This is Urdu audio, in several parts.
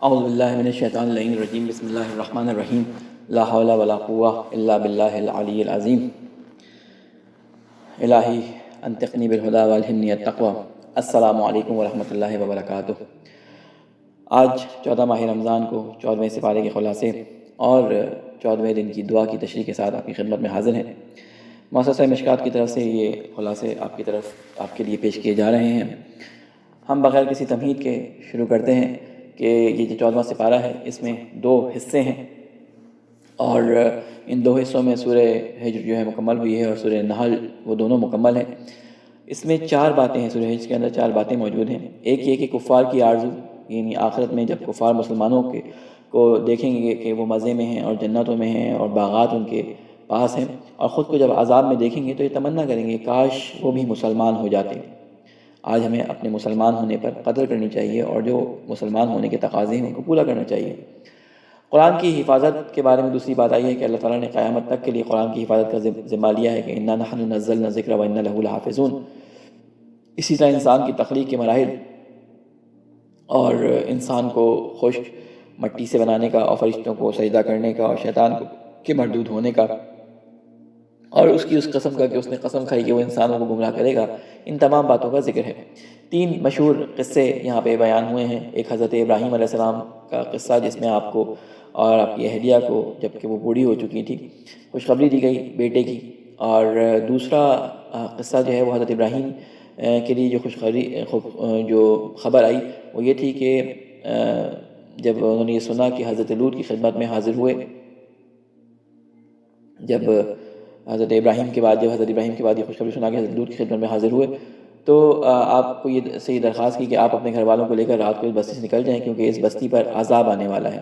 اعوذ باللہ من الشیطان اللعین الرجیم بسم اللہ الرحمن الرحیم لا حول ولا قوة الا باللہ العلی العظیم الہی انطقنی بالہدی والہمنی التقوی۔ السلام علیکم ورحمۃ اللہ وبرکاتہ۔ آج 14 ماہ رمضان کو 14ویں سپارے کے خلاصے اور 14ویں دن کی دعا کی تشریح کے ساتھ آپ کی خدمت میں حاضر ہیں۔ مؤسسہ مشکات کی طرف سے یہ خلاصے آپ کے لیے پیش کیے جا رہے ہیں۔ ہم بغیر کسی تمہید کے شروع کرتے ہیں کہ یہ جو 14واں سپارہ ہے اس میں 2 حصے ہیں، اور ان 2 حصوں میں سورہ حجر جو ہے مکمل ہوئی ہے اور سورہ نحل وہ دونوں مکمل ہیں۔ اس میں 4 باتیں ہیں، سورہ حجر کے اندر 4 باتیں موجود ہیں۔ ایک یہ کہ کفار کی آرزو، یعنی آخرت میں جب کفار مسلمانوں کو دیکھیں گے کہ وہ مزے میں ہیں اور جنتوں میں ہیں اور باغات ان کے پاس ہیں، اور خود کو جب عذاب میں دیکھیں گے تو یہ تمنا کریں گے کاش وہ بھی مسلمان ہو جاتے۔ آج ہمیں اپنے مسلمان ہونے پر قدر کرنی چاہیے اور جو مسلمان ہونے کے تقاضے ہیں ان کو پورا کرنا چاہیے۔ قرآن کی حفاظت کے بارے میں دوسری بات آئی ہے کہ اللہ تعالیٰ نے قیامت تک کے لیے قرآن کی حفاظت کا ذمہ لیا ہے کہ انا نحن نزلنا الذکر وانا لہ لحافظون۔ اسی طرح انسان کی تخلیق کے مراحل اور انسان کو خشک مٹی سے بنانے کا اور فرشتوں کو سجدہ کرنے کا اور شیطان کے مردود ہونے کا اور اس قسم کا کہ اس نے قسم کھائی کہ وہ انسانوں کو گمراہ کرے گا، ان تمام باتوں کا ذکر ہے۔ 3 مشہور قصے یہاں پہ بیان ہوئے ہیں۔ ایک حضرت ابراہیم علیہ السلام کا قصہ جس میں آپ کو اور آپ کی اہلیہ کو جب کہ وہ بوڑھی ہو چکی تھی خوشخبری دی گئی بیٹے کی، اور دوسرا قصہ جو ہے وہ حضرت ابراہیم کے لیے جو خبر آئی وہ یہ تھی کہ جب انہوں نے یہ سنا کہ حضرت لوط کی خدمت میں حاضر ہوئے، جب حضرت ابراہیم کے بعد یہ خوشخبری سنا کہ حضرت لوط کی خدمت میں حاضر ہوئے تو آپ کو یہ درخواست کی کہ آپ اپنے گھر والوں کو لے کر رات کو اس بستی سے نکل جائیں کیونکہ اس بستی پر عذاب آنے والا ہے۔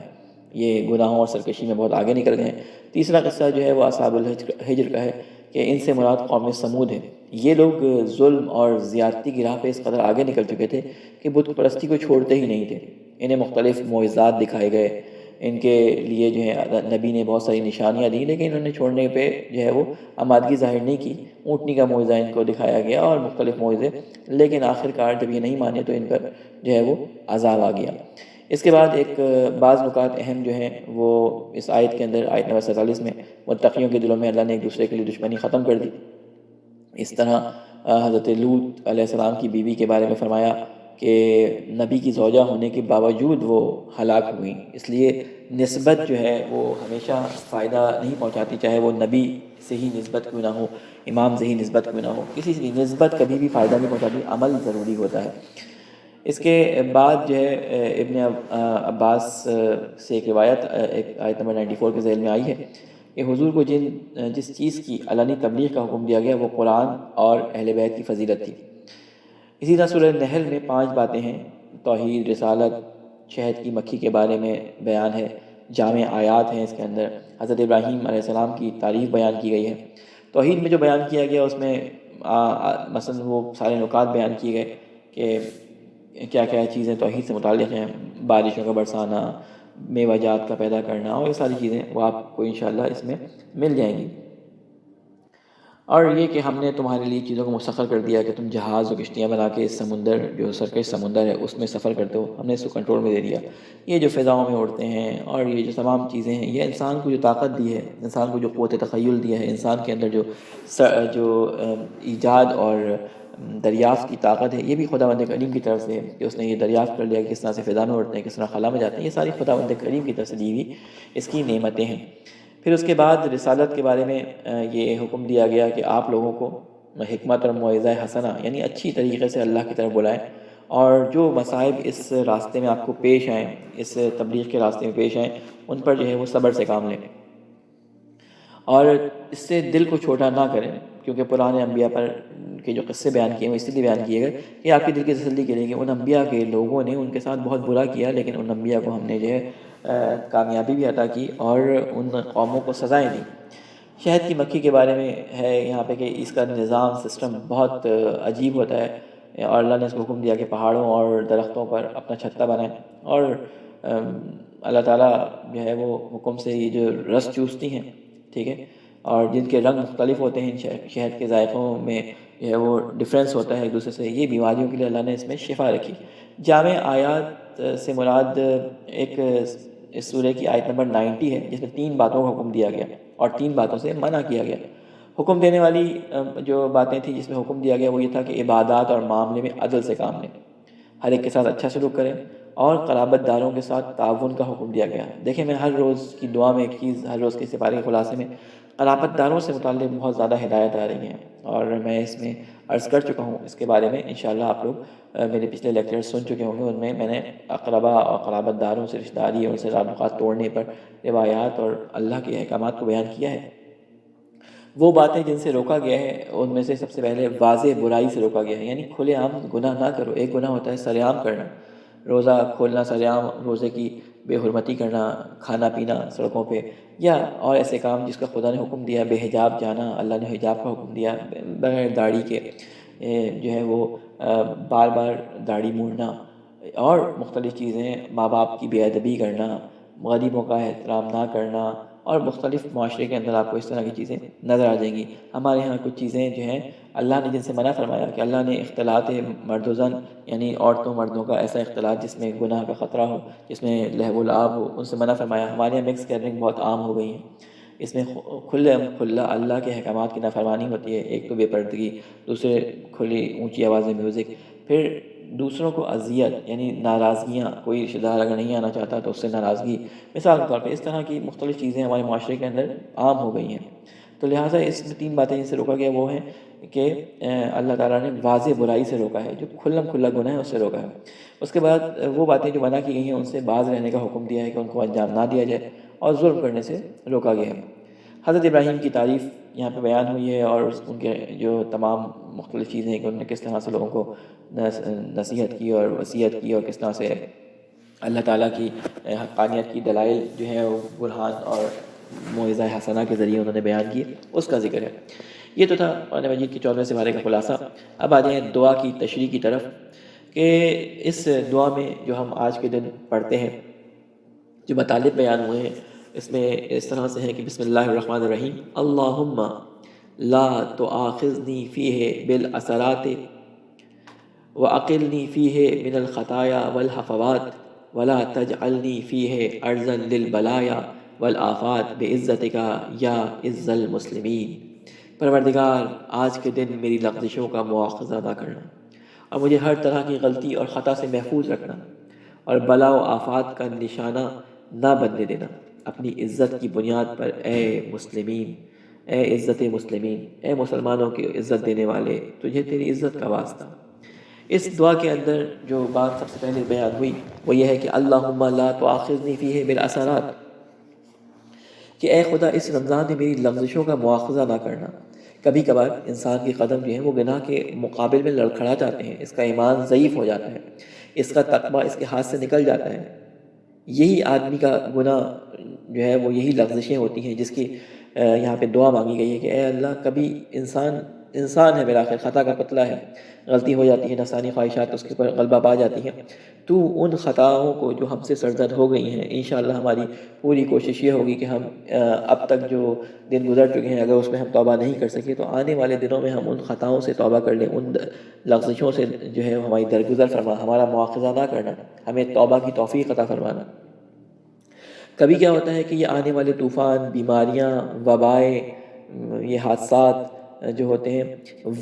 یہ گناہوں اور سرکشی میں بہت آگے نکل گئے ہیں۔ تیسرا قصہ جو ہے وہ اصحاب الحجر کا ہے کہ ان سے مراد قوم سمود ہے۔ یہ لوگ ظلم اور زیادتی کی راہ پہ اس قدر آگے نکل چکے تھے کہ بت پرستی کو چھوڑتے ہی نہیں تھے۔ انہیں مختلف معجزات دکھائے گئے، ان کے لیے جو ہے نبی نے بہت ساری نشانیاں دی، لیکن انہوں نے چھوڑنے پہ جو ہے وہ آمادگی ظاہر نہیں کی۔ اونٹنی کا معجزہ ان کو دکھایا گیا اور مختلف معجزے، لیکن آخرکار جب یہ نہیں مانے تو ان پر جو ہے وہ عذاب آ گیا۔ اس کے بعد ایک بعض نکات اہم جو ہیں وہ اس آیت کے اندر، آیت نمبر 47 میں، متقیوں کے دلوں میں اللہ نے ایک دوسرے کے لیے دشمنی ختم کر دی۔ اس طرح حضرت لوط علیہ السلام کی بیوی کے بارے میں فرمایا کہ نبی کی زوجہ ہونے کے باوجود وہ ہلاک ہوئیں۔ اس لیے نسبت جو ہے وہ ہمیشہ فائدہ نہیں پہنچاتی، چاہے وہ نبی سے ہی نسبت کیوں نہ ہو، امام سے ہی نسبت کیوں نہ ہو، کسی سے نسبت کبھی بھی فائدہ نہیں پہنچاتی، عمل ضروری ہوتا ہے۔ اس کے بعد جو ہے ابن عباس سے ایک روایت آیت نمبر 94 کے ذیل میں آئی ہے کہ حضور کو جس چیز کی علنی تبلیغ کا حکم دیا گیا وہ قرآن اور اہل بیت کی فضیلت تھی۔ اسی طرح سورہ نحل میں 5 باتیں ہیں، توحید، رسالت، شہد کی مکھی کے بارے میں بیان ہے، جامع آیات ہیں اس کے اندر، حضرت ابراہیم علیہ السلام کی تعریف بیان کی گئی ہے۔ توحید میں جو بیان کیا گیا اس میں مثلا وہ سارے نکات بیان کیے گئے کہ کیا کیا چیزیں توحید سے متعلق ہیں، بارشوں کا برسانا، میوہ جات کا پیدا کرنا، اور یہ ساری چیزیں وہ آپ کو انشاءاللہ اس میں مل جائیں گی۔ اور یہ کہ ہم نے تمہارے لیے چیزوں کو مسخر کر دیا کہ تم جہاز و کشتیاں بنا کے اس سمندر جو سرکش سمندر ہے اس میں سفر کرتے ہو، ہم نے اس کو کنٹرول میں دے دیا۔ یہ جو فضاؤں میں اڑتے ہیں اور یہ جو تمام چیزیں ہیں، یہ انسان کو جو طاقت دی ہے، انسان کو جو قوت تخیل دی ہے، انسان کے اندر جو ایجاد اور دریافت کی طاقت ہے، یہ بھی خداوند کریم کی طرف سے ہے کہ اس نے یہ دریافت کر لیا کہ کس طرح سے فضا میں اڑتے ہیں، کس طرح خلا میں جاتے ہیں، یہ ساری خداوند کریم کی طرف سے دی ہوئی اس کی نعمتیں ہیں۔ پھر اس کے بعد رسالت کے بارے میں یہ حکم دیا گیا کہ آپ لوگوں کو حکمت اور موعظہ حسنہ یعنی اچھی طریقے سے اللہ کی طرف بلائیں، اور جو مصائب اس راستے میں آپ کو پیش آئیں، اس تبلیغ کے راستے میں پیش آئیں، ان پر جو ہے وہ صبر سے کام لیں اور اس سے دل کو چھوٹا نہ کریں، کیونکہ پرانے انبیاء پر کے جو قصے بیان کیے ہیں وہ اس لیے بیان کیے گئے کہ آپ کی دل کی تسلی کے لیے کہ ان انبیاء کے لوگوں نے ان کے ساتھ بہت برا کیا، لیکن ان انبیاء کو ہم نے جو ہے کامیابی بھی عطا کی اور ان قوموں کو سزائیں دیں۔ شہد کی مکھی کے بارے میں ہے یہاں پہ کہ اس کا نظام سسٹم بہت عجیب ہوتا ہے، اور اللہ نے اس کو حکم دیا کہ پہاڑوں اور درختوں پر اپنا چھتا بنائیں، اور اللہ تعالیٰ جو ہے وہ حکم سے یہ جو رس چوستی ہیں، ٹھیک ہے، اور جن کے رنگ مختلف ہوتے ہیں، شہد کے ذائقوں میں جو ہے وہ ڈفرینس ہوتا ہے ایک دوسرے سے، یہ بیماریوں کے لیے اللہ نے اس میں شفا رکھی۔ جامع آیات سے مراد ایک اس سورہ کی آیت نمبر 90 ہے، جس میں 3 باتوں کا حکم دیا گیا اور 3 باتوں سے منع کیا گیا۔ حکم دینے والی جو باتیں تھیں جس میں حکم دیا گیا وہ یہ تھا کہ عبادات اور معاملے میں عدل سے کام لیں، ہر ایک کے ساتھ اچھا سلوک کریں، اور قرابت داروں کے ساتھ تعاون کا حکم دیا گیا۔ دیکھیں میں ہر روز کی دعا میں ایک چیز، ہر روز کے سپارے کے خلاصے میں قرابت داروں سے متعلق بہت زیادہ ہدایت آ رہی ہیں، اور میں اس میں عرض کر چکا ہوں اس کے بارے میں۔ انشاءاللہ آپ لوگ میرے پچھلے لیکچر سن چکے ہوں گے، ان میں نے اقربا اور قرابت داروں سے رشتہ داری اور ان سے تعلقات توڑنے پر روایات اور اللہ کے احکامات کو بیان کیا ہے۔ وہ باتیں جن سے روکا گیا ہے ان میں سے سب سے پہلے واضح برائی سے روکا گیا ہے، یعنی کھلے عام گناہ نہ کرو۔ ایک گناہ ہوتا ہے سر عام کرنا، روزہ کھولنا، سر عام روزے کی بے حرمتی کرنا، کھانا پینا سڑکوں پہ، یا اور ایسے کام جس کا خدا نے حکم دیا، بے حجاب جانا، اللہ نے حجاب کا حکم دیا، بغیر داڑھی کے جو ہے وہ بار بار داڑھی موڑنا، اور مختلف چیزیں، ماں باپ کی بے ادبی کرنا، غریبوں کا احترام نہ کرنا، اور مختلف معاشرے کے اندر آپ کو اس طرح کی چیزیں نظر آ جائیں گی۔ ہمارے ہاں کچھ چیزیں جو ہیں اللہ نے جن سے منع فرمایا کہ اللہ نے اختلاط مرد و زن، یعنی عورتوں مردوں کا ایسا اختلاط جس میں گناہ کا خطرہ ہو، جس میں لہو و لعاب ہو، ان سے منع فرمایا۔ ہمارے یہاں مکس گیدرنگ بہت عام ہو گئی ہیں، اس میں کھلا اللہ کے احکامات کی نافرمانی ہوتی ہے۔ ایک تو بے پردگی، دوسرے کھلی اونچی آواز میں میوزک، پھر دوسروں کو اذیت یعنی ناراضگیاں، کوئی رشتہ دار اگر نہیں آنا چاہتا تو اس سے ناراضگی، مثال کے طور پہ اس طرح کی مختلف چیزیں ہمارے معاشرے کے اندر عام ہو گئی ہیں۔ تو لہٰذا اس میں 3 باتیں جن سے روکا گیا وہ ہیں کہ اللہ تعالیٰ نے واضح برائی سے روکا ہے، جو کھلم کھلا گناہ ہے اس سے روکا ہے۔ اس کے بعد وہ باتیں جو منع کی گئی ہیں ان سے باز رہنے کا حکم دیا ہے کہ ان کو انجام نہ دیا جائے، اور ظلم کرنے سے روکا گیا ہے۔ حضرت ابراہیم کی تعریف یہاں پہ بیان ہوئی ہے، اور ان کے جو تمام مختلف چیزیں ہیں کہ انہوں نے کس طرح سے لوگوں کو نصیحت کی اور وصیت کی، اور کس طرح سے اللہ تعالیٰ کی حقانیت کی دلائل جو ہے وہ برہان اور موعظہ حسنہ کے ذریعے انہوں نے بیان کی، اس کا ذکر ہے۔ یہ تو تھا قرآن مجید کے 14ویں سپارے کا خلاصہ۔ اب آ جائیں دعا کی تشریح کی طرف، کہ اس دعا میں جو ہم آج کے دن پڑھتے ہیں، جو مطالب بیان ہوئے ہیں اس میں اس طرح سے ہے کہ بسم اللہ الرحمن الرحیم، اللہم لا تؤاخذنی فیہ بالعثرات وَأَقِلْنِي فِيهِ مِنَ الْخَطَايَا وَالْحَفَوَاتِ وَلَا تَجْعَلْنِي فِيهِ عَرْضًا لِلْبَلَايَا وَالْآفَاتِ بِعِزَّتِكَ یا عِزَّ الْمُسْلِمِينَ۔ پروردگار آج کے دن میری لغزشوں کا مواخذہ نہ کرنا، اور مجھے ہر طرح کی غلطی اور خطا سے محفوظ رکھنا، اور بلا و آفات کا نشانہ نہ بننے دینا اپنی عزت کی بنیاد پر، اے مسلمین، اے عزت مسلمین، اے مسلمانوں کی عزت دینے والے، تجھے تیری عزت کا واسطہ۔ اس دعا کے اندر جو بات سب سے پہلے بیان ہوئی وہ یہ ہے کہ اللہم لا تؤاخذنی فیہ بالعثرات، کہ اے خدا اس رمضان میں میری لغزشوں کا مواخذہ نہ کرنا۔ کبھی کبھار انسان کے قدم جو ہیں وہ گناہ کے مقابل میں لڑکھڑا جاتے ہیں، اس کا ایمان ضعیف ہو جاتا ہے، اس کا تقویٰ اس کے ہاتھ سے نکل جاتا ہے۔ یہی آدمی کا گناہ جو ہے وہ یہی لغزشیں ہوتی ہیں جس کی یہاں پہ دعا مانگی گئی ہے کہ اے اللہ، کبھی انسان ہے، بالآخر خطا کا پتلا ہے، غلطی ہو جاتی ہے، نفسانی خواہشات اس کے اوپر غلبہ پا جاتی ہیں۔ تو ان خطاؤں کو جو ہم سے سرزد ہو گئی ہیں، انشاءاللہ ہماری پوری کوشش یہ ہوگی کہ ہم اب تک جو دن گزر چکے ہیں اگر اس میں ہم توبہ نہیں کر سکے تو آنے والے دنوں میں ہم ان خطاؤں سے توبہ کر لیں، ان لغزشوں سے جو ہے ہماری درگزر فرما، ہمارا مواخذہ نہ کرنا، ہمیں توبہ کی توفیق عطا فرمانا۔ کبھی کیا ہوتا ہے کہ یہ آنے والے طوفان، بیماریاں، وبائیں، یہ حادثات جو ہوتے ہیں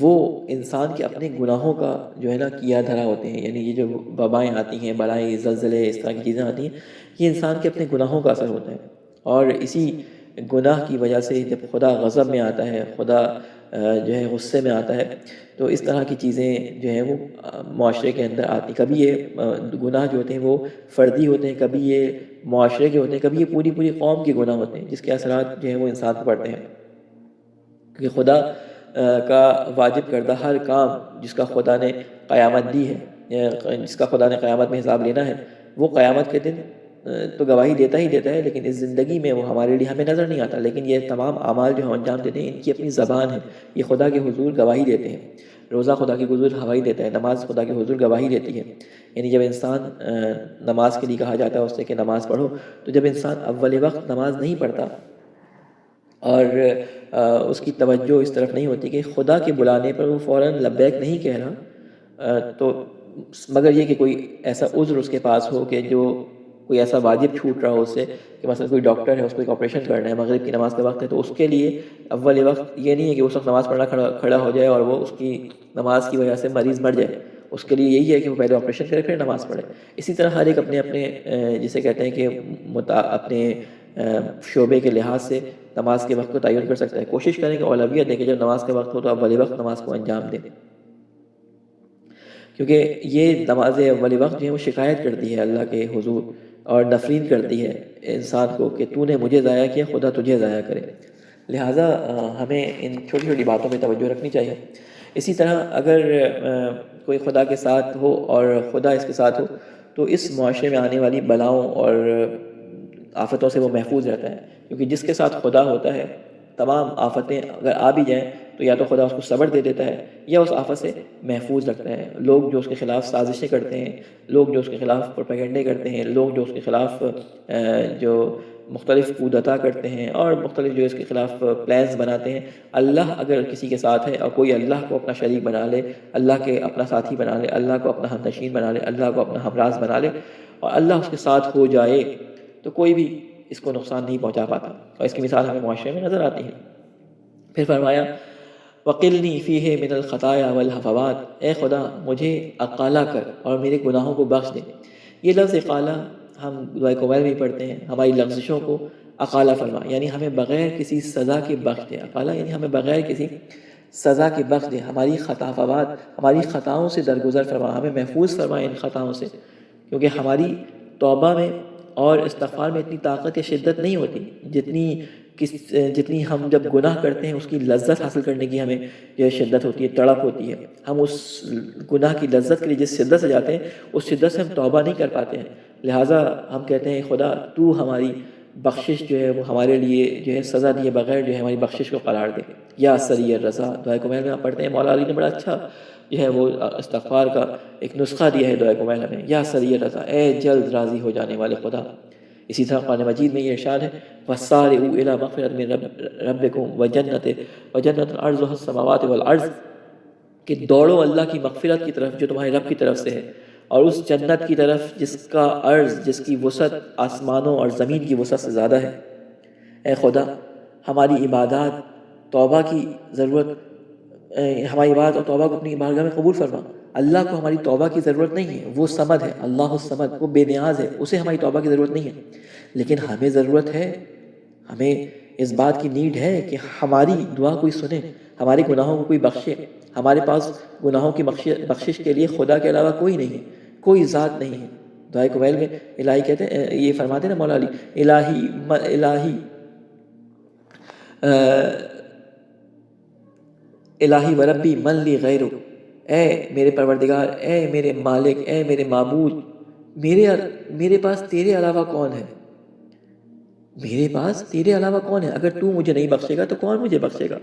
وہ انسان کے اپنے گناہوں کا جو ہے نا کیا دھرا ہوتے ہیں، یعنی یہ جو وبائیں آتی ہیں، بلائیں، زلزلے، اس طرح کی چیزیں آتی ہیں، یہ انسان کے اپنے گناہوں کا اثر ہوتا ہے۔ اور اسی گناہ کی وجہ سے جب خدا غضب میں آتا ہے، خدا جو ہے غصے میں آتا ہے، تو اس طرح کی چیزیں جو ہیں وہ معاشرے کے اندر آتی ہیں۔ کبھی یہ گناہ جو ہوتے ہیں وہ فردی ہوتے ہیں، کبھی یہ معاشرے کے ہوتے ہیں، کبھی یہ پوری قوم کے گناہ ہوتے ہیں جس کے اثرات جو ہیں وہ انسان پر پڑتے ہیں۔ کہ خدا کا واجب کردہ ہر کام جس کا خدا نے قیامت دی ہے، جس کا خدا نے قیامت میں حساب لینا ہے، وہ قیامت کے دن تو گواہی دیتا ہی دیتا ہے، لیکن اس زندگی میں وہ ہمارے لیے ہمیں نظر نہیں آتا۔ لیکن یہ تمام اعمال جو ہم انجام دیتے ہیں ان کی اپنی زبان ہے، یہ خدا کے حضور گواہی دیتے ہیں۔ روزہ خدا کے حضور گواہی دیتا ہے، نماز خدا کے حضور گواہی دیتی ہے۔ یعنی جب انسان نماز کے لیے کہا جاتا ہے اس سے کہ نماز پڑھو، تو جب انسان اول وقت نماز نہیں پڑھتا اور اس کی توجہ اس طرف نہیں ہوتی کہ خدا کے بلانے پر وہ فوراً لبیک نہیں کہہ رہا، تو مگر یہ کہ کوئی ایسا عذر اس کے پاس ہو کہ جو کوئی ایسا واجب چھوٹ رہا ہو اس سے، کہ مثلا کوئی ڈاکٹر ہے، اس کو ایک آپریشن کرنا ہے، مغرب کی نماز کا وقت ہے، تو اس کے لیے اول وقت یہ نہیں ہے کہ اس وقت نماز پڑھنا کھڑا ہو جائے اور وہ اس کی نماز کی وجہ سے مریض مر جائے. اس کے لیے یہی ہے کہ وہ پہلے آپریشن کرے پھر نماز پڑھے. اسی طرح ہر ایک اپنے اپنے جسے کہتے ہیں کہ اپنے شعبے کے لحاظ سے نماز کے وقت کو تعین کر سکتا ہے. کوشش کریں کہ اولویت دیں کہ جب نماز کا وقت ہو تو اول وقت نماز کو انجام دیں، کیونکہ یہ نماز اول وقت جو ہے وہ شکایت کرتی ہے اللہ کے حضور اور نفرین کرتی ہے انسان کو کہ تو نے مجھے ضائع کیا، خدا تجھے ضائع کرے. لہٰذا ہمیں ان چھوٹی چھوٹی باتوں پہ توجہ رکھنی چاہیے. اسی طرح اگر کوئی خدا کے ساتھ ہو اور خدا اس کے ساتھ ہو تو اس معاشرے میں آنے والی بلاؤں اور آفتوں سے وہ محفوظ رہتا ہے، کیونکہ جس کے ساتھ خدا ہوتا ہے تمام آفتیں اگر آ بھی جائیں تو یا تو خدا اس کو صبر دے دیتا ہے یا اس آفت سے محفوظ رکھتا ہے. لوگ جو اس کے خلاف سازشیں کرتے ہیں، لوگ جو اس کے خلاف پروپیگنڈے کرتے ہیں، لوگ جو اس کے خلاف جو مختلف کودتا کرتے ہیں اور مختلف جو اس کے خلاف پلانز بناتے ہیں، اللہ اگر کسی کے ساتھ ہے اور کوئی اللہ کو اپنا شریک بنا لے، اللہ کے اپنا ساتھی بنا لے، اللہ کو اپنا ہمنشین بنا لے، اللہ کو اپنا ہمراز بنا لے اور اللہ اس کے ساتھ ہو جائے تو کوئی بھی اس کو نقصان نہیں پہنچا پاتا. اور اس کی مثال ہمیں معاشرے میں نظر آتی ہے. پھر فرمایا وَقِلْنِي فِيهِ مِنَ الْخَطَايَا وَالْحَفَوَاتِ، اے خدا مجھے اقالا کر اور میرے گناہوں کو بخش دے. یہ لفظ اقالا ہم دعائے کویل میں پڑھتے ہیں، ہماری لغزشوں کو اقالا فرما، یعنی ہمیں بغیر کسی سزا کے بخش دے. اقالا یعنی ہمیں بغیر کسی سزا کے بخش دے، ہماری خطافات، ہماری خطاؤں سے درگزر فرما، ہمیں محفوظ فرما ان خطاؤں سے، کیونکہ ہماری توبہ میں اور استغفار میں اتنی طاقت یا شدت نہیں ہوتی جتنی ہم جب گناہ کرتے ہیں اس کی لذت حاصل کرنے کی ہمیں جو شدت ہوتی ہے، تڑپ ہوتی ہے. ہم اس گناہ کی لذت کے لیے جس شدت سے جاتے ہیں اس شدت سے ہم توبہ نہیں کر پاتے ہیں. لہٰذا ہم کہتے ہیں خدا تو ہماری بخشش جو ہے وہ ہمارے لیے جو ہے سزا دیے بغیر جو ہے ہماری بخشش کو قرار دے. یا سری الرضا دعائے کویل میں آپ پڑھتے ہیں، مولا علی نے بڑا اچھا جو ہے وہ استغفار کا ایک نسخہ دیا ہے دعائے کویل میں، یا سری الرضا، اے جلد راضی ہو جانے والے خدا. اسی طرح قرآن مجید میں یہ ارشاد ہے وَسَارِعُوا إِلَىٰ مَغْفِرَةٍ مِّن رَبِّكُمْ وَجَنَّةٍ عَرْضُهَا السَّمَاوَاتُ وَالْأَرْضُ، کہ دوڑو اللہ کی مغفرت کی طرف جو تمہارے رب کی طرف سے ہے، اور اس جنت کی طرف جس کا عرض، جس کی وسعت آسمانوں اور زمین کی وسعت سے زیادہ ہے. اے خدا ہماری عبادات، توبہ کی ضرورت، ہماری عبادت اور توبہ کو اپنی بارگاہ میں قبول فرما. اللہ کو ہماری توبہ کی ضرورت نہیں ہے، وہ صمد ہے، اللہ الصمد، وہ بے نیاز ہے، اسے ہماری توبہ کی ضرورت نہیں ہے. لیکن ہمیں ضرورت ہے، ہمیں اس بات کی نیڈ ہے کہ ہماری دعا کوئی سنے، ہمارے گناہوں کو کوئی بخشے. ہمارے پاس گناہوں کی بخشش کے لیے خدا کے علاوہ کوئی نہیں ہے، کوئی ذات نہیں ہے. دعائے کویل میں الہی کہتے ہیں، یہ فرماتے ہیں نا مولا علی، الہی و ربی من لی غیرو، اے میرے پروردگار، اے میرے مالک، اے میرے معبود، میرے پاس تیرے علاوہ کون ہے؟ میرے پاس تیرے علاوہ کون ہے؟ اگر تو مجھے نہیں بخشے گا تو کون مجھے بخشے گا؟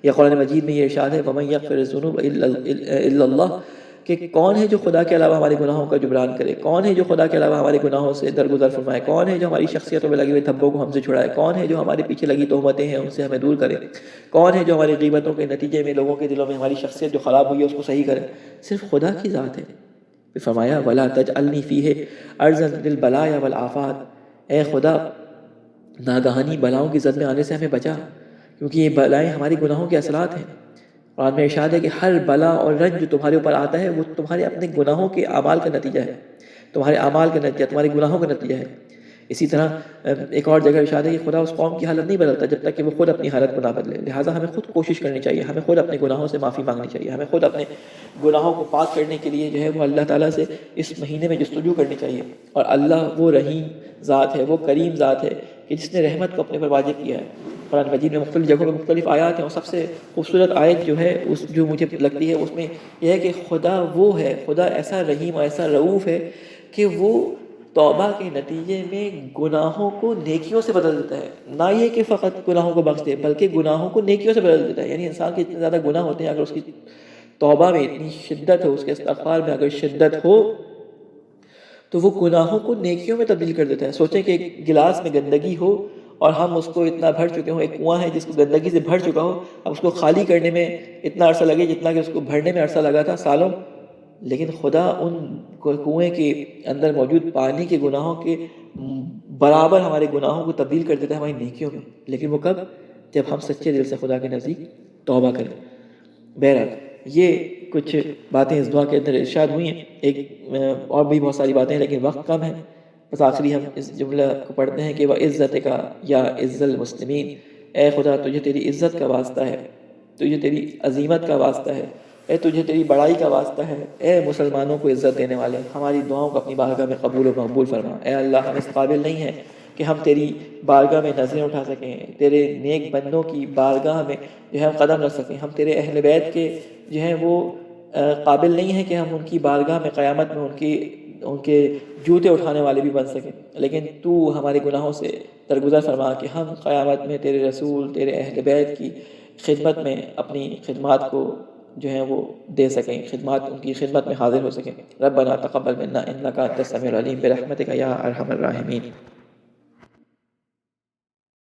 یا قرآن مجید میں یہ ارشاد ہے وَمَن يَغْفِرُ الذُّنُوبَ إِلَّا اللَّهُ، کہ کون ہے جو خدا کے علاوہ ہمارے گناہوں کا جبران کرے؟ کون ہے جو خدا کے علاوہ ہمارے گناہوں سے درگزر فرمائے؟ کون ہے جو ہماری شخصیتوں میں لگے ہوئے دھبوں کو ہم سے چھڑائے؟ کون ہے جو ہمارے پیچھے لگی تہمتیں ہیں ان سے ہمیں دور کرے؟ کون ہے جو ہماری غیبتوں کے نتیجے میں لوگوں کے دلوں میں ہماری شخصیت جو خراب ہوئی ہے اس کو صحیح کرے؟ صرف خدا کی ذات ہے. پھر فرمایا وَلَا تَجْعَلْنِي فِيهِ عَرْضًا لِلْبَلَايَا وَالْآفَاتِ، اے خدا ناگہانی بلاؤں کی زد میں آنے سے ہمیں بچا، کیونکہ یہ بلائیں ہماری گناہوں کے اثرات ہیں. قرآن میں ارشاد ہے کہ ہر بلا اور رنج جو تمہارے اوپر آتا ہے وہ تمہارے اپنے گناہوں کے اعمال کا نتیجہ ہے، تمہارے اعمال کا نتیجہ، تمہارے گناہوں کا نتیجہ ہے. اسی طرح ایک اور جگہ ارشاد ہے کہ خدا اس قوم کی حالت نہیں بدلتا جب تک کہ وہ خود اپنی حالت کو نہ بدلے. لہٰذا ہمیں خود کوشش کرنی چاہیے، ہمیں خود اپنے گناہوں سے معافی مانگنی چاہیے، ہمیں خود اپنے گناہوں کو پاک کرنے کے لیے جو ہے وہ اللہ تعالیٰ سے اس مہینے میں جستجو کرنی چاہیے. اور اللہ وہ رحیم ذات ہے، وہ کریم ذات ہے کہ جس نے رحمت کو اپنے پر واجب کیا ہے. قرآن مجید میں مختلف جگہوں میں مختلف آیات ہیں، اور سب سے خوبصورت آیت جو ہے جو مجھے لگتی ہے اس میں یہ ہے کہ خدا وہ ہے، خدا ایسا رحیم اور ایسا رؤوف ہے کہ وہ توبہ کے نتیجے میں گناہوں کو نیکیوں سے بدل دیتا ہے. نہ یہ کہ فقط گناہوں کو بخش دے بلکہ گناہوں کو نیکیوں سے بدل دیتا ہے. یعنی انسان کے اتنے زیادہ گناہ ہوتے ہیں، اگر اس کی توبہ میں اتنی شدت ہو، اس کے استغفار میں اگر شدت ہو تو وہ گناہوں کو نیکیوں میں تبدیل کر دیتا ہے. سوچیں کہ ایک گلاس میں گندگی ہو اور ہم اس کو اتنا بھر چکے ہوں، ایک کنواں ہے جس کو گندگی سے بھر چکا ہو، اب اس کو خالی کرنے میں اتنا عرصہ لگے جتنا کہ اس کو بھرنے میں عرصہ لگا تھا سالوں. لیکن خدا ان کنویں کے اندر موجود پانی کے گناہوں کے برابر ہمارے گناہوں کو تبدیل کر دیتا ہے ہماری نیکیوں میں، لیکن وہ کب؟ جب ہم سچے دل سے خدا کے نزدیک توبہ کریں۔ بہرحال یہ کچھ باتیں اس دعا کے اندر ارشاد ہوئی ہیں، ایک اور بھی بہت ساری باتیں ہیں لیکن وقت کم ہے، بس آخری ہم اس جملہ کو پڑھتے ہیں کہ وَعِزَّتِكَ یا عز المسلمین، اے خدا تجھے تیری عزت کا واسطہ ہے، تجھے تیری عظیمت کا واسطہ ہے، اے تجھے تیری بڑائی کا واسطہ ہے، اے مسلمانوں کو عزت دینے والے، ہماری دعاؤں کو اپنی بارگاہ میں قبول و مقبول فرما۔ اے اللہ، ہم اس قابل نہیں ہیں کہ ہم تیری بارگاہ میں نظریں اٹھا سکیں، تیرے نیک بندوں کی بارگاہ میں جو ہے ہم قدم رکھ سکیں، ہم تیرے اہل بیت کے جو ہیں وہ قابل نہیں ہیں کہ ہم ان کی بارگاہ میں قیامت میں ان کے جوتے اٹھانے والے بھی بن سکیں، لیکن تو ہمارے گناہوں سے درگزر فرما کہ ہم قیامت میں تیرے رسول، تیرے اہل بیت کی خدمت میں اپنی خدمات کو جو ہیں وہ دے سکیں، خدمات ان کی خدمت میں حاضر ہو سکیں۔ ربنا تقبل منا انک انت السمیع العلیم برحمتک یا ارحم الراحمین۔